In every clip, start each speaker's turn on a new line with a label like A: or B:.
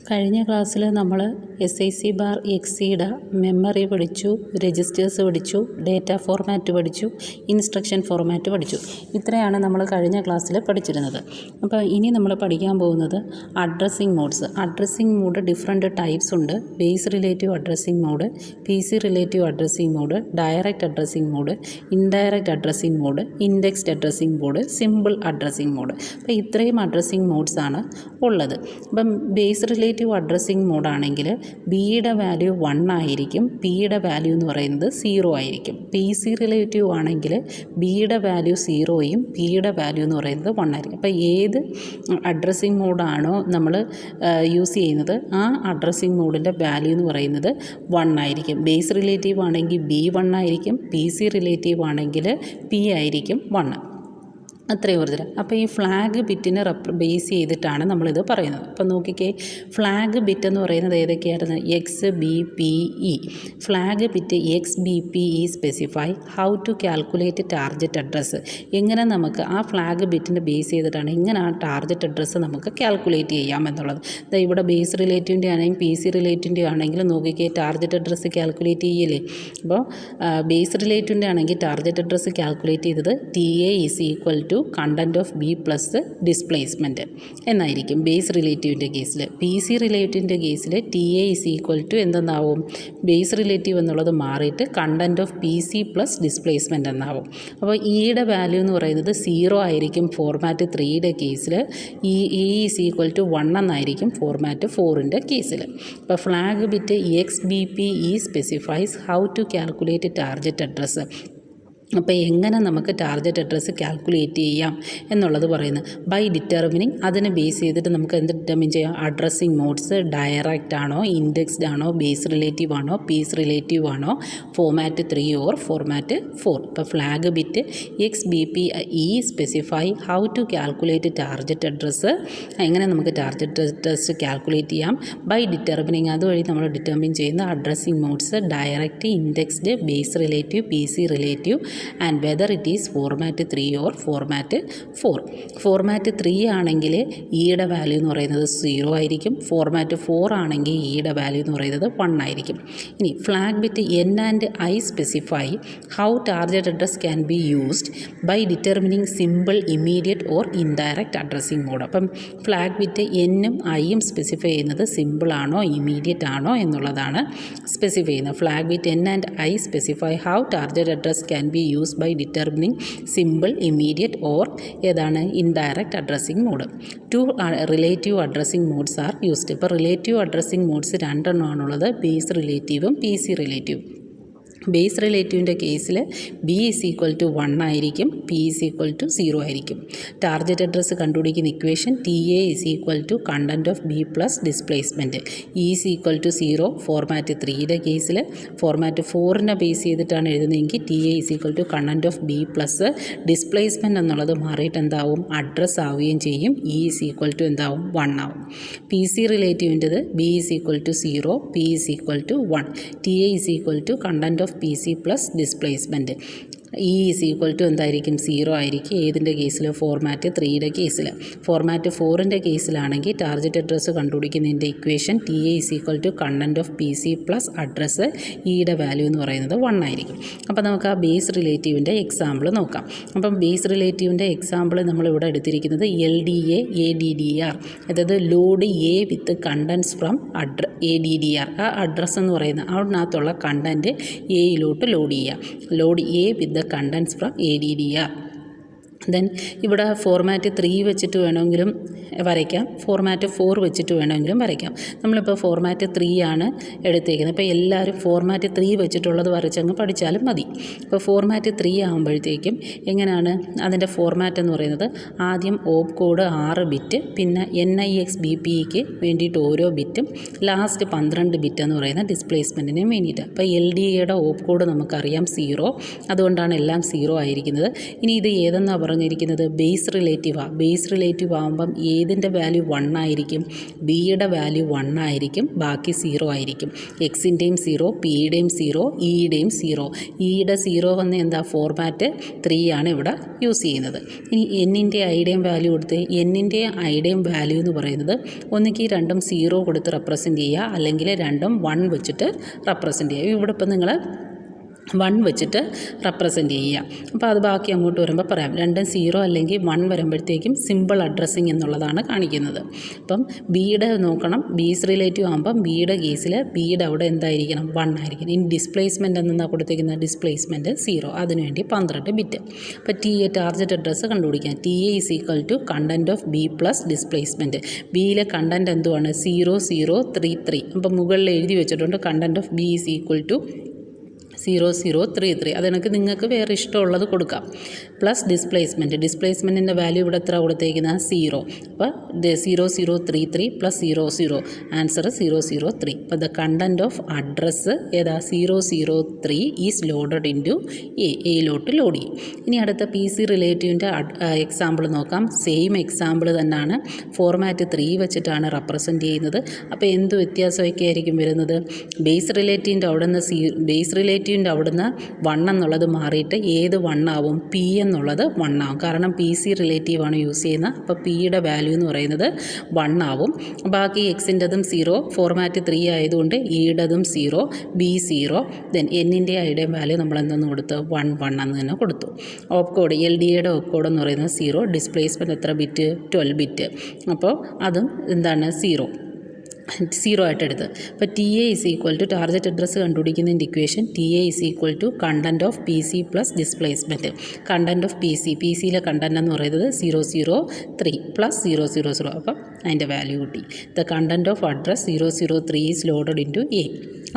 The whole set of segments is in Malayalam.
A: കഴിഞ്ഞ ക്ലാസ്സിൽ നമ്മൾ SIC/Exceed മെമ്മറി പഠിച്ചു, രജിസ്റ്റേഴ്സ് പഠിച്ചു, ഡേറ്റ ഫോർമാറ്റ് പഠിച്ചു, ഇൻസ്ട്രക്ഷൻ ഫോർമാറ്റ് പഠിച്ചു. ഇത്രയാണ് നമ്മൾ കഴിഞ്ഞ ക്ലാസ്സിൽ പഠിച്ചിരുന്നത്. അപ്പോൾ ഇനി നമ്മൾ പഠിക്കാൻ പോകുന്നത് addressing modes. Addressing mode different types ഉണ്ട്. Base relative addressing mode, PC relative addressing mode, direct addressing mode, indirect addressing mode, indexed addressing mode, simple addressing mode. അപ്പോൾ ഇത്രയും അഡ്രസ്സിംഗ് മോഡ്സാണ് ഉള്ളത്. അപ്പം ബേസ് റിലേറ്റീവ് അഡ്രസ്സിംഗ് മോഡാണെങ്കിൽ ബിയുടെ വാല്യൂ 1 ആയിരിക്കും, പിയുടെ വാല്യൂ എന്ന് പറയുന്നത് 0 ആയിരിക്കും. PC റിലേറ്റീവ് ആണെങ്കിൽ ബിയുടെ വാല്യൂ 0യും പിയുടെ വാല്യൂ എന്ന് പറയുന്നത് 1 ആയിരിക്കും. അപ്പോൾ ഏത് അഡ്രസ്സിംഗ് മോഡാണോ നമ്മൾ യൂസ് ചെയ്യുന്നത് ആ അഡ്രസ്സിംഗ് മോഡിൻ്റെ വാല്യൂ എന്ന് പറയുന്നത് 1 ആയിരിക്കും. ബേസ് റിലേറ്റീവ് ആണെങ്കിൽ B 1 ആയിരിക്കും, PC റിലേറ്റീവ് ആണെങ്കിൽ P ആയിരിക്കും 1. അത്രയും ഒരു തരം. അപ്പോൾ ഈ ഫ്ലാഗ് ബിറ്റിനെ ബേസ് ചെയ്തിട്ടാണ് നമ്മളിത് പറയുന്നത്. അപ്പോൾ നോക്കിക്കേ, ഫ്ലാഗ് ബിറ്റ് എന്ന് പറയുന്നത് ഏതൊക്കെയായിരുന്നു? XBPE. Flag bit XBPE specify how to calculate target address. എങ്ങനെ നമുക്ക് ആ ഫ്ലാഗ് ബിറ്റിനെ ബേസ് ചെയ്തിട്ടാണ് എങ്ങനെ ആ ടാർഗറ്റ് അഡ്രസ്സ് നമുക്ക് കാൽക്കുലേറ്റ് ചെയ്യാം എന്നുള്ളത്. ഇവിടെ ബേസ് റിലേറ്റീവിൻ്റെ ആണെങ്കിൽ PC റിലേറ്റീവിൻ്റെ ആണെങ്കിൽ നോക്കിക്കേ, ടാർഗറ്റ് അഡ്രസ്സ് കാൽക്കുലേറ്റ് ചെയ്യില്ലേ. അപ്പോൾ ബേസ് റിലേറ്റീവിൻ്റെ ആണെങ്കിൽ ടാർഗറ്റ് അഡ്രസ്സ് കാൽക്കുലേറ്റ് ചെയ്തത് TA = content of B plus displacement എന്നായിരിക്കും ബേസ് റിലേറ്റീവിൻ്റെ കേസിൽ. PC റിലേറ്റീവിൻ്റെ കേസിൽ TA = എന്തെന്നാവും? ബേസ് റിലേറ്റീവ് എന്നുള്ളത് മാറിയിട്ട് content of PC plus displacement എന്നാവും. അപ്പോൾ ഇയുടെ വാല്യൂ എന്ന് പറയുന്നത് 0 ആയിരിക്കും ഫോർമാറ്റ് 3യുടെ കേസിൽ, E = 1 എന്നായിരിക്കും ഫോർമാറ്റ് 4ൻ്റെ കേസിൽ. അപ്പോൾ flag bit XBPE specifies how to calculate target address. അപ്പോൾ എങ്ങനെ നമുക്ക് ടാർഗറ്റ് അഡ്രസ്സ് കാൽക്കുലേറ്റ് ചെയ്യാം എന്നുള്ളത് പറയുന്നത് ബൈ ഡിറ്റർമിനിങ്. അതിനെ ബേസ് ചെയ്തിട്ട് നമുക്ക് എന്ത് ഡിറ്റർമിൻ ചെയ്യാം? അഡ്രസ്സിംഗ് മോഡ്സ് ഡയറക്റ്റ് ആണോ, ഇൻഡെക്സ്ഡ് ആണോ, ബേസ് റിലേറ്റീവ് ആണോ, PC റിലേറ്റീവ് ആണോ, ഫോർമാറ്റ് 3 ഓർ ഫോർമാറ്റ് 4. ഇപ്പോൾ flag bit XBPE specify how to calculate target address. എങ്ങനെ നമുക്ക് ടാർഗറ്റ് അഡ്രസ്സ് കാൽക്കുലേറ്റ് ചെയ്യാം? By determining. അതുവഴി നമ്മൾ ഡിറ്റർമിൻ ചെയ്യുന്ന addressing modes direct, indexed, base relative, PC relative and whether it is format 3 or format 4. Format 3 ആണെങ്കിൽ ഇയുടെ വാല്യൂ എന്ന് പറയുന്നത് 0 ആയിരിക്കും. ഫോർമാറ്റ് 4 ആണെങ്കിൽ ഇയുടെ വാല്യൂ എന്ന് പറയുന്നത് 1 ആയിരിക്കും. ഇനി flag bit N and I specify how target address can be used by determining simple, immediate or indirect addressing mode. അപ്പം ഫ്ലാഗ് ബിറ്റ് Nഉം Iയും സ്പെസിഫൈ ചെയ്യുന്നത് സിമ്പിൾ ആണോ, ഇമ്മീഡിയറ്റ് ആണോ എന്നുള്ളതാണ് സ്പെസിഫൈ ചെയ്യുന്നത്. Flag bit N and I specify how target address can be used by determining simple, immediate or ഏതാണ് indirect addressing mode. 2 relative addressing modes are used. ഇപ്പോൾ relative addressing modes 2 എണ്ണമാണുള്ളത്, ബേസ് റിലേറ്റീവും PC റിലേറ്റീവും. ബേസ് റിലേറ്റീവിൻ്റെ കേസിൽ B = 1 ആയിരിക്കും, P = 0 ആയിരിക്കും. ടാർഗറ്റ് അഡ്രസ്സ് കണ്ടുപിടിക്കുന്ന equation TA = content of B plus displacement. E = 0 format 3യുടെ കേസിൽ. ഫോർമാറ്റ് 4നെ ബേസ് ചെയ്തിട്ടാണ് എഴുതുന്നതെങ്കിൽ TA = content of B plus displacement എന്നുള്ളത് മാറിയിട്ട് എന്താവും? അഡ്രസ്സ് ആവുകയും ചെയ്യും. E = എന്താവും? 1 ആവും. PC റിലേറ്റീവിൻ്റെത് B = 0, P = 1, TA = content of PC plus displacement. E = എന്തായിരിക്കും? 0 ആയിരിക്കും. ഏതിൻ്റെ കേസിൽ? ഫോർമാറ്റ് 3യുടെ കേസിൽ. ഫോർമാറ്റ് 4ൻ്റെ കേസിലാണെങ്കിൽ ടാർഗറ്റ് അഡ്രസ്സ് കണ്ടുപിടിക്കുന്നതിൻ്റെ equation TA = content of PC plus address ഇയുടെ വാല്യൂ എന്ന് പറയുന്നത് 1 ആയിരിക്കും. അപ്പോൾ നമുക്ക് ആ ബേസ് റിലേറ്റീവിൻ്റെ എക്സാമ്പിൾ നോക്കാം. അപ്പം ബേസ് റിലേറ്റീവിൻ്റെ എക്സാമ്പിൾ നമ്മളിവിടെ എടുത്തിരിക്കുന്നത് LDA ADDR, അതായത് load A with contents from ADDR. ആ അഡ്രസ്സ് എന്ന് പറയുന്നത് അതിനകത്തുള്ള കണ്ടൻറ്റ് എയിലോട്ട് ലോഡ് ചെയ്യുക. Load A with the contents from ADDR. Then ഇവിടെ ഫോർമാറ്റ് 3 വെച്ചിട്ട് വേണമെങ്കിലും വരയ്ക്കാം, ഫോർമാറ്റ് 4 വെച്ചിട്ട് വേണമെങ്കിലും വരയ്ക്കാം. നമ്മളിപ്പോൾ ഫോർമാറ്റ് 3 ആണ് എടുത്തേക്കുന്നത്. ഇപ്പോൾ എല്ലാവരും ഫോർമാറ്റ് 3 വെച്ചിട്ടുള്ളത് വരച്ചങ്ങ് പഠിച്ചാലും മതി. ഇപ്പോൾ ഫോർമാറ്റ് 3 ആകുമ്പോഴത്തേക്കും എങ്ങനെയാണ് അതിൻ്റെ ഫോർമാറ്റ് എന്ന് പറയുന്നത്? ആദ്യം ഓപ്പ് കോഡ് 6 ബിറ്റ്, പിന്നെ NIXBPEക്ക് വേണ്ടിയിട്ട് ഓരോ ബിറ്റും, ലാസ്റ്റ് 12 ബിറ്റ് എന്ന് പറയുന്ന ഡിസ്പ്ലേസ്മെൻറ്റിന് വേണ്ടിയിട്ട്. അപ്പോൾ LDAയുടെ ഓപ്പ് കോഡ് നമുക്കറിയാം 0, അതുകൊണ്ടാണ് എല്ലാം 0 ആയിരിക്കുന്നത്. ഇനി ഇത് ഏതെന്നാണ് പറഞ്ഞിരിക്കുന്നത് ബേസ് റിലേറ്റീവാണ്. ബേസ് റിലേറ്റീവ് ആകുമ്പം ഏതിൻ്റെ വാല്യൂ 1 ആയിരിക്കും? ബിയുടെ വാല്യൂ 1 ആയിരിക്കും, ബാക്കി 0 ആയിരിക്കും. എക്സിൻ്റെയും 0, പിയുടെയും 0, ഇയുടെയും 0. ഇയുടെ 0 വന്ന് എന്താ? ഫോർമാറ്റ് 3 ആണ് ഇവിടെ യൂസ് ചെയ്യുന്നത്. ഇനി എന്നിൻ്റെ ഐയുടെയും വാല്യൂ കൊടുത്ത് എന്നിൻ്റെയും ഐയുടെയും വാല്യൂ എന്ന് പറയുന്നത് ഒന്നുകിൽ രണ്ടും 0 കൊടുത്ത് റെപ്രസെൻറ്റ് ചെയ്യുക, അല്ലെങ്കിൽ രണ്ടും 1 വെച്ചിട്ട് റെപ്രസെൻറ്റ് ചെയ്യുക. ഇവിടെ ഇപ്പം നിങ്ങൾ 1 വെച്ചിട്ട് റെപ്രസെൻറ്റ് ചെയ്യുക. അപ്പോൾ അത് ബാക്കി അങ്ങോട്ട് വരുമ്പോൾ പറയാം. രണ്ടും 0 അല്ലെങ്കിൽ 1 വരുമ്പോഴത്തേക്കും സിമ്പിൾ അഡ്രസ്സിങ് എന്നുള്ളതാണ് കാണിക്കുന്നത്. അപ്പം ബിയുടെ നോക്കണം, ബീസ് റിലേറ്റീവ് ആകുമ്പം ബിയുടെ കേസിൽ ബിയുടെ അവിടെ എന്തായിരിക്കണം? 1 ആയിരിക്കണം. ഇനി ഡിസ്പ്ലേസ്മെൻറ്റ് എന്നാണ് കൊടുത്തിരിക്കുന്നത്? ഡിസ്പ്ലേസ്മെൻറ്റ് 0, അതിനുവേണ്ടി 12 ബിറ്റ്. അപ്പോൾ ടാർഗറ്റ് അഡ്രസ്സ് കണ്ടുപിടിക്കാം. TA is equal to content of B plus displacement. ബിയിലെ കണ്ടൻറ്റ് എന്തുവാണ്? 0033. അപ്പോൾ മുകളിൽ എഴുതി വെച്ചിട്ടുണ്ട് content of B is equal to 0033. അതെനിക്ക് നിങ്ങൾക്ക് വേറെ ഇഷ്ടമുള്ളത് കൊടുക്കാം. പ്ലസ് ഡിസ്പ്ലേസ്മെൻറ്റിൻ്റെ വാല്യൂ ഇവിടെ എത്ര കൊടുത്തേക്കുന്നത്? 0. അപ്പോൾ 0033 പ്ലസ് 00, ആൻസർ 003. അപ്പോൾ ദ കണ്ടൻറ്റ് ഓഫ് അഡ്രസ്സ് ഏതാ? 003 ഈസ് ലോഡഡ് ഇൻ ടു എയിലോട്ട് ലോഡ് ചെയ്യും. ഇനി അടുത്ത PC റിലേറ്റീവിൻ്റെ എക്സാമ്പിൾ നോക്കാം. സെയിം എക്സാമ്പിൾ തന്നെയാണ്, ഫോർമാറ്റ് 3 വെച്ചിട്ടാണ് റെപ്രസെൻറ്റ് ചെയ്യുന്നത്. അപ്പോൾ എന്ത് വ്യത്യാസമൊക്കെ ആയിരിക്കും വരുന്നത്? ബേസ് റിലേറ്റീവിൻ്റെ അവിടുന്ന് 1 എന്നുള്ളത് മാറിയിട്ട് ഏത് 1 ആവും? P എന്നുള്ളത് 1 ആവും. കാരണം PC റിലേറ്റീവാണ് യൂസ് ചെയ്യുന്നത്. അപ്പോൾ Pയുടെ വാല്യൂ എന്ന് പറയുന്നത് 1 ആവും. ബാക്കി എക്സിൻ്റെതും 0, ഫോർമാറ്റ് 3 ആയതുകൊണ്ട് ഇയുടേതും 0, B 0. ദെൻ എന്നിൻ്റെ ഐയുടെയും വാല്യൂ നമ്മൾ എന്തെന്ന് കൊടുത്തു? 1 എന്ന് തന്നെ കൊടുത്തു. ഓപ്പ് കോഡ് LDAയുടെ ഓപ്പ് കോഡ് എന്ന് പറയുന്നത് 0. ഡിസ്പ്ലേസ്മെൻറ്റ് എത്ര ബിറ്റ്? 12 ബിറ്റ്. അപ്പോൾ അതും എന്താണ്? 0 ആയിട്ട് എടുത്ത്. അപ്പോൾ TA is equal to target address കണ്ടുപിടിക്കുന്നതിൻ്റെ equation TA is equal to content of PC plus displacement. Content of PCയിലെ കണ്ടൻറ്റ് എന്ന് പറയുന്നത് 003 പ്ലസ് 000. അപ്പം അതിൻ്റെ വാല്യൂ കിട്ടി. The content of address 003 is loaded into A.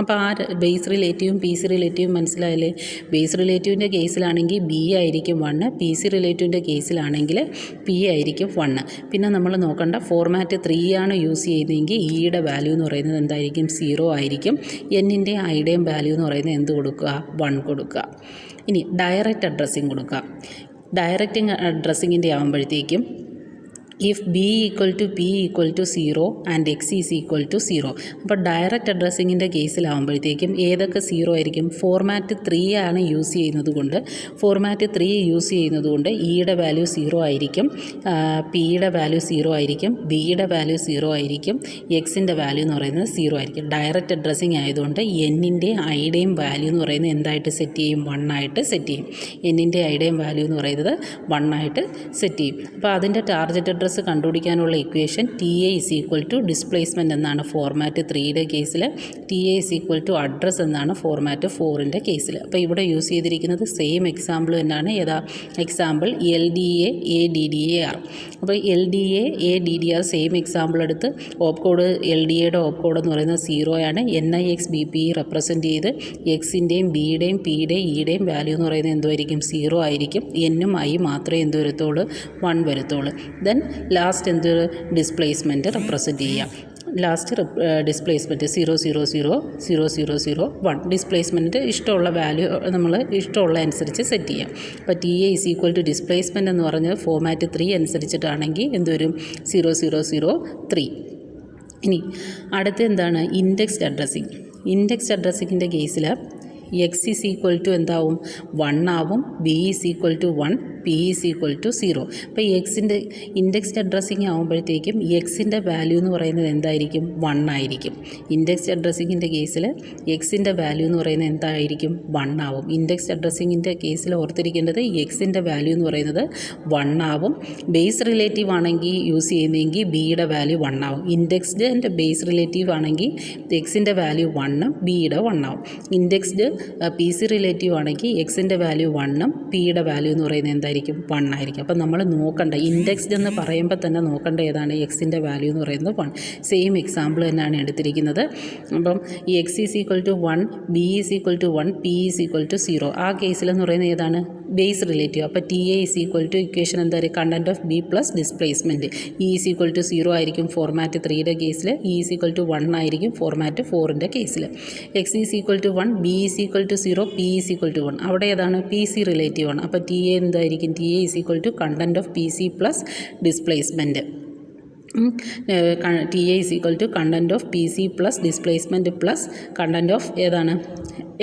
A: അപ്പോൾ ആ ബേസ് റിലേറ്റീവും PC റിലേറ്റീവും മനസ്സിലായില്ലേ? ബേസ് റിലേറ്റീവിൻ്റെ കേസിലാണെങ്കിൽ B ആയിരിക്കും 1, PC റിലേറ്റീവിൻ്റെ കേസിലാണെങ്കിൽ P ആയിരിക്കും 1. പിന്നെ നമ്മൾ നോക്കേണ്ട ഫോർമാറ്റ് 3 ആണ് യൂസ് ചെയ്യുന്നതെങ്കിൽ ഇയുടെ വാല്യൂ എന്ന് പറയുന്നത് എന്തായിരിക്കും? 0 ആയിരിക്കും. എന്നിൻ്റെ ഐയുടെയും വാല്യൂ എന്ന് പറയുന്നത് എന്ത് കൊടുക്കുക? 1 കൊടുക്കുക. ഇനി ഡയറക്റ്റ് അഡ്രസ്സിങ് കൊടുക്കുക. ഡയറക്റ്റ് അഡ്രസ്സിങ്ങിൻ്റെ ആകുമ്പോഴത്തേക്കും if B equal to P equal to 0 and X is equal to 0. അപ്പോൾ ഡയറക്റ്റ് അഡ്രസ്സിങ്ങിൻ്റെ കേസിലാകുമ്പോഴത്തേക്കും ഏതൊക്കെ 0 ആയിരിക്കും? ഫോർമാറ്റ് 3 ആണ് യൂസ് ചെയ്യുന്നത് കൊണ്ട് ഇയുടെ വാല്യൂ 0 ആയിരിക്കും, Pയുടെ വാല്യൂ 0 ആയിരിക്കും, Bയുടെ വാല്യൂ 0 ആയിരിക്കും, Xൻ്റെ വാല്യൂ എന്ന് പറയുന്നത് 0 ആയിരിക്കും. ഡയറക്റ്റ് അഡ്രസ്സിങ് ആയതുകൊണ്ട് എന്നിൻ്റെ ഐയുടെയും വാല്യൂ എന്ന് പറയുന്നത് എന്തായിട്ട് സെറ്റ് ചെയ്യും? 1 ആയിട്ട് സെറ്റ് ചെയ്യും. എന്നിൻ്റെ ഐയുടെയും വാല്യൂ എന്ന് പറയുന്നത് 1 ആയിട്ട് സെറ്റ് ചെയ്യും. അപ്പോൾ അതിൻ്റെ ടാർഗറ്റ് അഡ്രസ്സ് കണ്ടുപിടിക്കാനുള്ള equation TA is equal to displacement എന്നാണ് ഫോർമാറ്റ് 3യുടെ കേസിൽ, TA is equal to address എന്നാണ് ഫോർമാറ്റ് 4ൻ്റെ കേസിൽ. അപ്പോൾ ഇവിടെ യൂസ് ചെയ്തിരിക്കുന്നത് സെയിം എക്സാമ്പിൾ തന്നെയാണ്. ഏതാ എക്സാമ്പിൾ? LDA ADDAR. അപ്പോൾ LDA ADDAR സെയിം എക്സാമ്പിൾ എടുത്ത് ഓപ്പ് കോഡ് LDAയുടെ ഓപ്പ് കോഡ് എന്ന് പറയുന്നത് 0 ആണ്. NIXBP റെപ്രസെൻറ്റ് ചെയ്ത് എക്സിൻ്റെയും Bയുടെയും Pയുടെയും ഇയുടെയും വാല്യൂ എന്ന് പറയുന്നത് എന്തുമായിരിക്കും? 0 ആയിരിക്കും. എന്നും I മാത്രമേ എന്ത് വരത്തുള്ളൂ? 1 വരത്തുള്ളൂ. ദെൻ ലാസ്റ്റ് എന്ത്? ഡിസ്പ്ലേസ്മെൻറ്റ് റെപ്രസെൻറ്റ് ചെയ്യാം. Last displacement 0000001. ഡിസ്പ്ലേസ്മെൻറ്റ് ഇഷ്ടമുള്ള വാല്യൂ നമ്മൾ ഇഷ്ടമുള്ള അനുസരിച്ച് സെറ്റ് ചെയ്യാം. അപ്പോൾ TA is equal to displacement എന്ന് പറഞ്ഞത് ഫോർമാറ്റ് 3 അനുസരിച്ചിട്ടാണെങ്കിൽ എന്തുവരും? 0003. ഇനി അടുത്ത എന്താണ്? ഇൻഡെക്സ്ഡ് അഡ്രസ്സിങ്ങിൻ്റെ കേസിൽ X ഈസ് ഈക്വൽ ടു എന്താവും? 1 ആവും, B is equal to 1, P is equal to 0. അപ്പോൾ എക്സിൻ്റെ ഇൻഡെക്സ്ഡ് അഡ്രസ്സിങ് ആകുമ്പോഴത്തേക്കും എക്സിൻ്റെ വാല്യൂ എന്ന് പറയുന്നത് എന്തായിരിക്കും? 1 ആയിരിക്കും. ഇൻഡെക്സ്ഡ് അഡ്രസ്സിങ്ങിൻ്റെ കേസിൽ എക്സിൻ്റെ വാല്യൂ എന്ന് പറയുന്നത് എന്തായിരിക്കും? 1 ആവും. ഇൻഡെക്സ്ഡ് അഡ്രസ്സിങ്ങിൻ്റെ കേസിൽ ഓർത്തിരിക്കേണ്ടത് എക്സിൻ്റെ വാല്യൂ എന്ന് പറയുന്നത് 1 ആവും. ബേസ് റിലേറ്റീവ് ആണെങ്കിൽ യൂസ് ചെയ്യുന്നതെങ്കിൽ Bയുടെ വാല്യൂ 1 ആവും. ഇൻഡെക്സ്ഡ് ആൻഡ് ബേസ് റിലേറ്റീവ് ആണെങ്കിൽ എക്സിൻ്റെ വാല്യൂ 1ഉം Bയുടെ 1 ആവും. ഇൻഡെക്സ്ഡ് PC റിലേറ്റീവ് ആണെങ്കിൽ എക്സിൻ്റെ വാല്യൂ 1ഉം Pയുടെ വാല്യൂ എന്ന് പറയുന്നത് എന്തായിരിക്കും? 1 ആയിരിക്കും. അപ്പം നമ്മൾ നോക്കണ്ട, ഇൻഡെക്സ്ഡ് എന്ന് പറയുമ്പോൾ തന്നെ നോക്കേണ്ട ഏതാണ്? എക്സിൻ്റെ വാല്യൂ എന്ന് പറയുന്നത് 1. സെയിം എക്സാമ്പിൾ തന്നെയാണ് എടുത്തിരിക്കുന്നത്. അപ്പം ഈ X is equal to 1, B is equal to 1, P is equal to 0. ആ കേസിലെന്ന് പറയുന്നത് ഏതാണ്? Base relative. അപ്പോൾ TA is equal to equation എന്തായിരിക്കും? Content of B plus displacement. E is equal to 0 ആയിരിക്കും ഫോർമാറ്റ് 3യുടെ കേസിൽ, E ഈസ് ഈക്വൽ ടു 1 ആയിരിക്കും ഫോർമാറ്റ് 4ൻ്റെ കേസിൽ. X is equal to 1, B is equal to 0, P is equal to 1. അവിടെ ഏതാണ്? PC റിലേറ്റീവ് ആണ്. അപ്പോൾ TA എന്തായിരിക്കും? എന്തായിരിക്കും? T A is equal to content of P C plus displacement. T A is equal to content of P C plus displacement plus content of ഏതാണ്?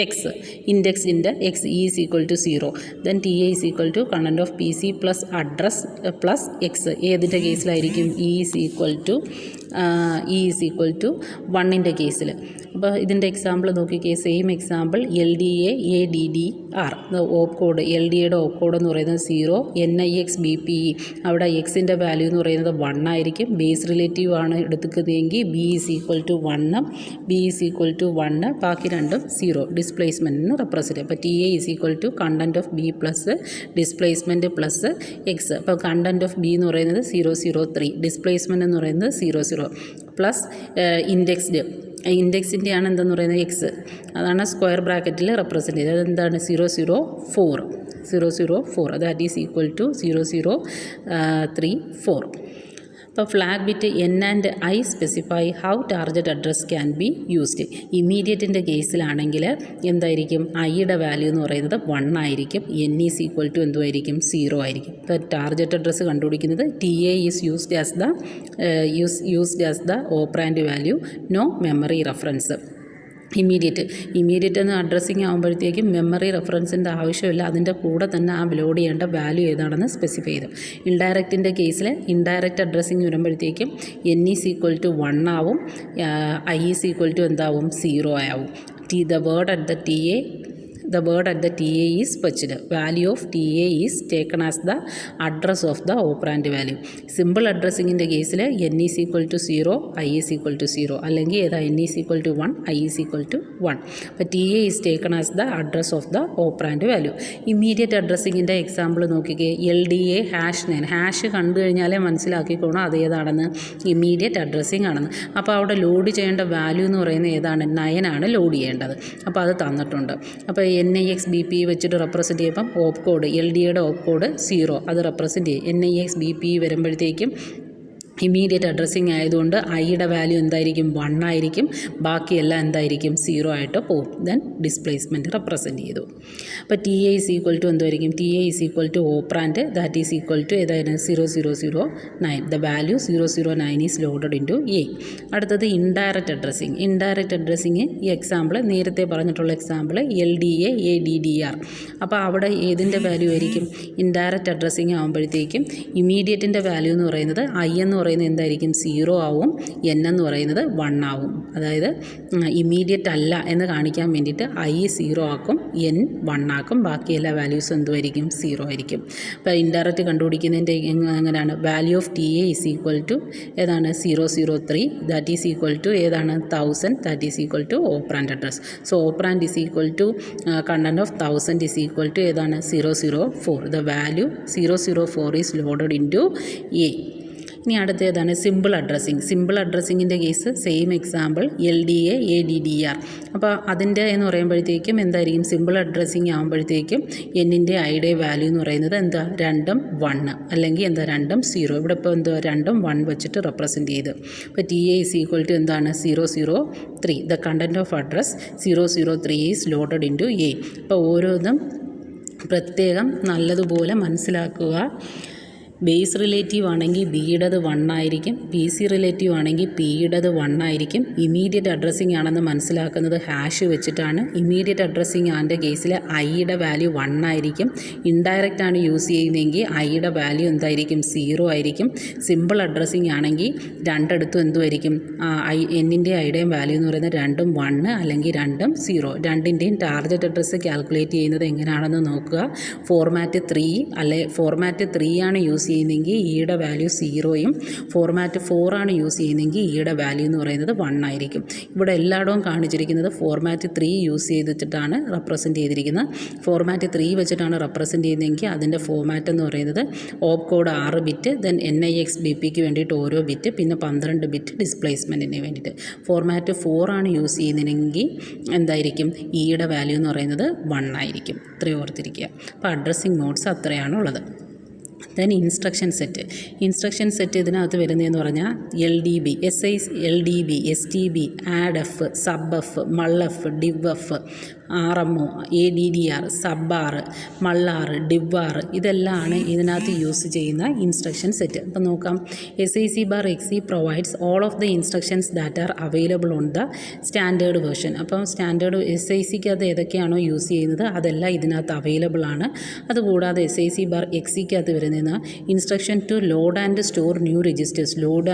A: എക്സ്. ഇൻഡെക്സിൻ്റെ X E is equal to 0. Then T A is equal to content of P C plus address plus X. ഏതിൻ്റെ കേസിലായിരിക്കും? ഇ ഈസ് ഈക്വൽ ടു 1ൻ്റെ കേസിൽ. അപ്പോൾ ഇതിൻ്റെ എക്സാമ്പിൾ നോക്കിക്കേ. Same example L D A D D R. Op code L D എയുടെ ഓപ്പ് കോഡ് എന്ന് പറയുന്നത് 0. NIX BPE അവിടെ എക്സിൻ്റെ വാല്യൂ എന്ന് പറയുന്നത് 1 ആയിരിക്കും. ബേസ് റിലേറ്റീവ് ആണ് എടുക്കുന്നതെങ്കിൽ B is equal to 1, B is equal to 1, ബാക്കി രണ്ടും 0 ഡിസ്പ്ലേസ്മെൻറ്റിന് റെപ്രസെൻറ്റ്. അപ്പോൾ T A is equal to content of B plus displacement plus X. അപ്പോൾ കണ്ടൻറ്റ് ഓഫ് ബി എന്ന് പറയുന്നത് 003, ഡിസ്പ്ലേസ്മെൻറ്റ് എന്ന് പറയുന്നത് 00 പ്ലസ് ഇൻഡെക്സിൻ്റെയാണ് എന്തെന്ന് പറയുന്നത്? എക്സ്. അതാണ് സ്ക്വയർ ബ്രാക്കറ്റിൽ റെപ്രസെൻറ്റ് ചെയ്തത്. അതെന്താണ്? 004. That is equal to 0034. അപ്പോൾ flag bit N and I specify how target address can be used. ഇമ്മീഡിയറ്റിൻ്റെ കേസിലാണെങ്കിൽ എന്തായിരിക്കും? ഐയുടെ വാല്യൂ എന്ന് പറയുന്നത് 1 ആയിരിക്കും. എൻ ഈസ് ഈക്വൽ ടു എന്തുമായിരിക്കും? 0 ആയിരിക്കും. ഇപ്പോൾ ടാർഗറ്റ് അഡ്രസ്സ് കണ്ടുപിടിക്കുന്നത് T A is used as the operand value, no memory reference. Immediate എന്ന് അഡ്രസ്സിങ് ആകുമ്പോഴത്തേക്കും മെമ്മറി റെഫറൻസിൻ്റെ ആവശ്യമില്ല. അതിൻ്റെ കൂടെ തന്നെ ആ ലോഡ് ചെയ്യേണ്ട വാല്യൂ ഏതാണെന്ന് സ്പെസിഫൈ ചെയ്തു. ഇൻഡയറക്റ്റിൻ്റെ കേസിൽ ഇൻഡയറക്റ്റ് അഡ്രസ്സിങ് വരുമ്പോഴത്തേക്കും എൻ ഈസ് ഈക്വൽ ടു 1 ആവും, ഐ ഈസ് ഈക്വൽ ടു എന്താവും? 0 ആവും. The word at the TA is fetched. Value of TA is taken as the address of the operand value. Simple addressing in the case n is equal to 0, I is equal to 0. അല്ലെങ്കിൽ ഏതാ? n is equal to 1, I is equal to 1. അപ്പോൾ TA is taken as the address of the operand value. Immediate addressing in the example നോക്കിക്കേ. LDA #9 ഹാഷ് കണ്ടു കഴിഞ്ഞാലേ മനസ്സിലാക്കിക്കോണം അതേതാണെന്ന്, ഇമ്മീഡിയറ്റ് അഡ്രസ്സിങ് ആണെന്ന്. അപ്പോൾ അവിടെ ലോഡ് ചെയ്യേണ്ട വാല്യൂ എന്ന് പറയുന്നത് ഏതാണ്? 9 ആണ് ലോഡ് ചെയ്യേണ്ടത്. അപ്പോൾ അത് തന്നിട്ടുണ്ട്. അപ്പോൾ NIX BPE വെച്ചിട്ട് റെപ്രസെൻറ്റ് ചെയ്യുമ്പം ഓപ്പ് കോഡ് LD യുടെ ഓപ്പ് കോഡ് 0 അത് റെപ്രസെൻറ്റ് ചെയ്യും. NIX BPE വരുമ്പോഴത്തേക്കും ഇമ്മീഡിയറ്റ് അഡ്രസ്സിങ് ആയതുകൊണ്ട് ഐയുടെ വാല്യൂ എന്തായിരിക്കും? 1 ആയിരിക്കും. ബാക്കിയെല്ലാം എന്തായിരിക്കും? 0 ആയിട്ട് പോകും. ദെൻ ഡിസ്പ്ലേസ്മെൻറ്റ് റെപ്രസെൻറ്റ് ചെയ്തു. അപ്പോൾ T A is equal to എന്തുമായിരിക്കും? T A is equal to operand that is equal to ഏതായിരുന്നു? 0009. The value 009 is loaded into A. അടുത്തത് ഇൻഡയറക്റ്റ് അഡ്രസ്സിങ്. ഇൻഡയറക്റ്റ് അഡ്രസ്സിങ് ഈ എക്സാമ്പിൾ നേരത്തെ പറഞ്ഞിട്ടുള്ള എക്സാമ്പിൾ LDA ADDR. അപ്പോൾ അവിടെ ഏതിൻ്റെ വാല്യൂ ആയിരിക്കും? ഇൻഡയറക്റ്റ് അഡ്രസ്സിങ് ആകുമ്പോഴത്തേക്കും ഇമ്മീഡിയറ്റിൻ്റെ വാല്യൂ എന്ന് പറയുന്നത് ഐ എന്ന് പറയുന്നത് എന്തായിരിക്കും? 0 ആവും. എൻ എന്ന് പറയുന്നത് 1 ആവും. അതായത് ഇമ്മീഡിയറ്റ് അല്ല എന്ന് കാണിക്കാൻ വേണ്ടിയിട്ട് ഐ 0 ആക്കും, എൻ 1 ആക്കും, ബാക്കി എല്ലാ വാല്യൂസും എന്തുമായിരിക്കും? 0 ആയിരിക്കും. അപ്പോൾ ഇൻഡയറക്റ്റ് കണ്ടുപിടിക്കുന്നതിൻ്റെ എങ്ങനെയാണ്? Value of T A is equal to ഏതാണ്? 003 ദാറ്റ് ഈസ് ഈക്വൽ ടു ഏതാണ്? 1000 that is equal to operand address. So operand is equal to content of 1000 is equal to ഏതാണ്? 004. The value 004 is loaded into A. ഇനി അടുത്ത ഏതാണ്? Simple addressing. സിമ്പിൾ അഡ്രസ്സിങ്ങിൻ്റെ case same example LDA ADDR. അപ്പോൾ അതിൻ്റെ എന്ന് പറയുമ്പോഴത്തേക്കും എന്തായിരിക്കും? സിമ്പിൾ അഡ്രസ്സിങ് ആകുമ്പോഴത്തേക്കും എന്നിൻ്റെ ഐയുടെ വാല്യൂ എന്ന് പറയുന്നത് എന്താ? 2 1 അല്ലെങ്കിൽ എന്താ? 2 0. ഇവിടെ ഇപ്പോൾ എന്താ? 2 1 വെച്ചിട്ട് റെപ്രസെൻറ്റ് ചെയ്ത്. അപ്പോൾ T A is equal to എന്താണ്? 003. The content of address 003 is loaded into A. അപ്പോൾ ഓരോന്നും പ്രത്യേകം നല്ലതുപോലെ മനസ്സിലാക്കുക. ബേസ് റിലേറ്റീവ് ആണെങ്കിൽ ബിയുടേത് 1 ആയിരിക്കും, PC റിലേറ്റീവ് ആണെങ്കിൽ പിയുടേത് 1 ആയിരിക്കും. ഇമ്മീഡിയറ്റ് അഡ്രസ്സിങ് ആണെന്ന് മനസ്സിലാക്കുന്നത് ഹാഷ് വെച്ചിട്ടാണ്. ഇമ്മീഡിയറ്റ് അഡ്രസ്സിങ് ആൻ്റെ കേസിൽ ഐയുടെ വാല്യൂ 1 ആയിരിക്കും. ഇൻഡയറക്റ്റ് ആണ് യൂസ് ചെയ്യുന്നതെങ്കിൽ ഐയുടെ വാല്യൂ എന്തായിരിക്കും? 0 ആയിരിക്കും. സിമ്പിൾ അഡ്രസ്സിങ് ആണെങ്കിൽ രണ്ടിടത്തും എന്തുമായിരിക്കും? എന്നിൻ്റെ ഐയുടെയും വാല്യൂ എന്ന് പറയുന്നത് 2 1 അല്ലെങ്കിൽ 2 0. രണ്ടിൻ്റെയും ടാർഗറ്റ് അഡ്രസ്സ് കാൽക്കുലേറ്റ് ചെയ്യുന്നത് എങ്ങനെയാണെന്ന് നോക്കുക. ഫോർമാറ്റ് 3 അല്ലെ ഫോർമാറ്റ് 3 ആണ് യൂസ് ചെയ്യുന്നെങ്കിൽ ഇയുടെ വാല്യൂ 0യും ഫോർമാറ്റ് 4 ആണ് യൂസ് ചെയ്യുന്നതെങ്കിൽ ഇയുടെ വാല്യൂ എന്ന് പറയുന്നത് 1 ആയിരിക്കും. ഇവിടെ എല്ലായിടവും കാണിച്ചിരിക്കുന്നത് ഫോർമാറ്റ് 3 യൂസ് ചെയ്തിട്ടാണ് റെപ്രസെൻറ്റ് ചെയ്തിരിക്കുന്നത്. ഫോർമാറ്റ് 3 വെച്ചിട്ടാണ് റെപ്രസെൻറ്റ് ചെയ്യുന്നതെങ്കിൽ അതിൻ്റെ ഫോർമാറ്റ് എന്ന് പറയുന്നത് ഓപ്പ് കോഡ് 6 ബിറ്റ്, ദെൻ NIX BPക്ക് വേണ്ടിയിട്ട് ഓരോ ബിറ്റ്, പിന്നെ 12 ബിറ്റ് ഡിസ്പ്ലേസ്മെൻറ്റിന് വേണ്ടിയിട്ട്. ഫോർമാറ്റ് 4 ആണ് യൂസ് ചെയ്യുന്നതെങ്കിൽ എന്തായിരിക്കും? ഇയുടെ വാല്യൂ എന്ന് പറയുന്നത് 1 ആയിരിക്കും. ഇത്രയും ഓർത്തിരിക്കുക. അപ്പോൾ അഡ്രസ്സിങ് മോഡ്സ് അത്രയാണുള്ളത്. ദെൻ ഇൻസ്ട്രക്ഷൻ സെറ്റ് ഇതിനകത്ത് വരുന്നതെന്ന് പറഞ്ഞാൽ LDB, LDB, STB, ADF, SUBF, MULF, DIVF, RMO, ADDR, SUBR, MULR, DIVR ഇതെല്ലാമാണ് ഇതിനകത്ത് യൂസ് ചെയ്യുന്ന ഇൻസ്ട്രക്ഷൻ സെറ്റ്. അപ്പോൾ നോക്കാം, SIC/XC provides all of the instructions that are available on the standard version. അപ്പം സ്റ്റാൻഡേർഡ് SICക്കകത്ത് ഏതൊക്കെയാണോ യൂസ് ചെയ്യുന്നത് അതെല്ലാം ഇതിനകത്ത് അവൈലബിൾ ആണ്. അതുകൂടാതെ SIC/XCക്കകത്ത് വരുന്ന instruction to load and store new registers, load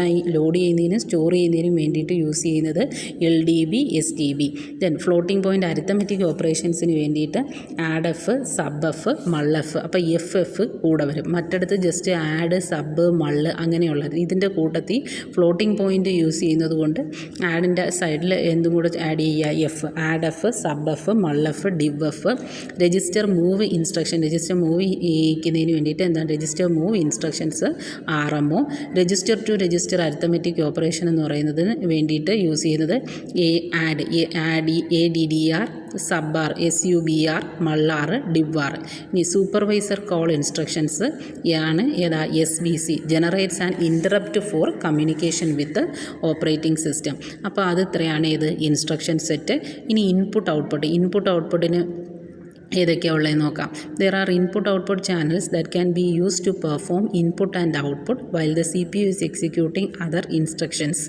A: ചെയ്യുന്നതിനും സ്റ്റോർ ചെയ്യുന്നതിനും വേണ്ടിയിട്ട് യൂസ് ചെയ്യുന്നത് LDB, STB. Then floating point arithmetic ഓപ്പറേഷൻസിന് വേണ്ടിയിട്ട് ADF, SUBF, MULF. അപ്പോൾ FF കൂടെ വരും. മറ്റിടത്ത് ജസ്റ്റ് ആഡ്, സബ്, മള്ള് അങ്ങനെയുള്ളത്. ഇതിൻ്റെ കൂട്ടത്തിൽ ഫ്ലോട്ടിംഗ് പോയിൻ്റ് യൂസ് ചെയ്യുന്നത് കൊണ്ട് ആഡിൻ്റെ സൈഡിൽ എന്തും കൂടെ ആഡ് ചെയ്യുക, F, ADF, SUBF, MULF, DIVF. Register move instruction, register move ചെയ്യുന്നതിന് വേണ്ടിയിട്ട് എന്താണ് register move instructions RMO. Register to register arithmetic operation എന്ന് പറയുന്നതിന് വേണ്ടിയിട്ട് യൂസ് ചെയ്യുന്നത് ADDR, SUBR, SUBR, MULR, DIVR. ഇനി സൂപ്പർവൈസർ കോൾ ഇൻസ്ട്രക്ഷൻസ് ആണ് ഏതാ SBC, generates and interrupt for communication with operating system. അപ്പോൾ അത് ഇത്രയാണ് ഇത് ഇൻസ്ട്രക്ഷൻ സെറ്റ്. ഇനി ഇൻപുട്ട് ഔട്ട്പുട്ടിന് ഏതൊക്കെയാണ് ഉള്ളതെന്ന് നോക്കാം. There are input output channels that can be use to perform input and output while the CPU is executing other instructions,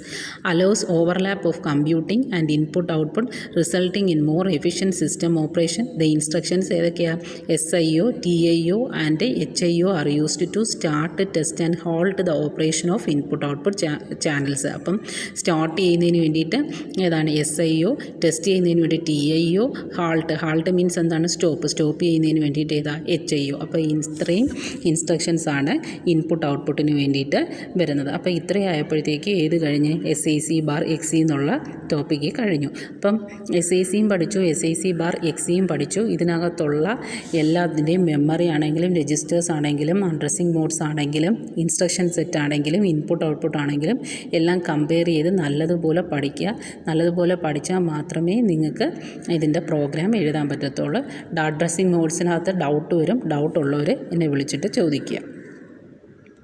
A: allows overlap of computing and input output resulting in more efficient system operation. The instructions ഏതൊക്കെയാണ് SIO, TIO and HIO are used to start, test and halt the operation of input output channels. അപ്പം സ്റ്റാർട്ട് ചെയ്യുന്നതിന് വേണ്ടിയിട്ട് ഏതാണ് SIO, ടെസ്റ്റ് ചെയ്യുന്നതിന് വേണ്ടി TIO, ഹാൾട്ട് മീൻസ് എന്താണ് സ്റ്റോപ്പ് ചെയ്യുന്നതിന് വേണ്ടിയിട്ട് ഏതാ HIO. അപ്പോൾ ഇത്രയും ഇൻസ്ട്രക്ഷൻസ് ആണ് ഇൻപുട്ട് ഔട്ട്പുട്ടിന് വേണ്ടിയിട്ട് വരുന്നത്. അപ്പോൾ ഇത്രയായപ്പോഴത്തേക്ക് ഏത് കഴിഞ്ഞ് SIC/XC എന്നുള്ള ടോപ്പിക്ക് കഴിഞ്ഞു. അപ്പം SICയും പഠിച്ചു, SIC/XCയും പഠിച്ചു. ഇതിനകത്തുള്ള എല്ലാത്തിൻ്റെയും മെമ്മറി ആണെങ്കിലും രജിസ്റ്റേഴ്സ് ആണെങ്കിലും അഡ്രസ്സിംഗ് മോഡ്സ് ആണെങ്കിലും ഇൻസ്ട്രക്ഷൻ സെറ്റ് ആണെങ്കിലും ഇൻപുട്ട് ഔട്ട്പുട്ട് ആണെങ്കിലും എല്ലാം കമ്പയർ ചെയ്ത് നല്ലതുപോലെ പഠിക്കുക. നല്ലതുപോലെ പഠിച്ചാൽ മാത്രമേ നിങ്ങൾക്ക് ഇതിൻ്റെ പ്രോഗ്രാം എഴുതാൻ പറ്റത്തുള്ളൂ. അഡ്രസ്സിംഗ് മോഡ്സിനകത്ത് ഡൗട്ട് വരും. ഡൗട്ട് ഉള്ളവർ എന്നെ വിളിച്ചിട്ട് ചോദിക്കുക.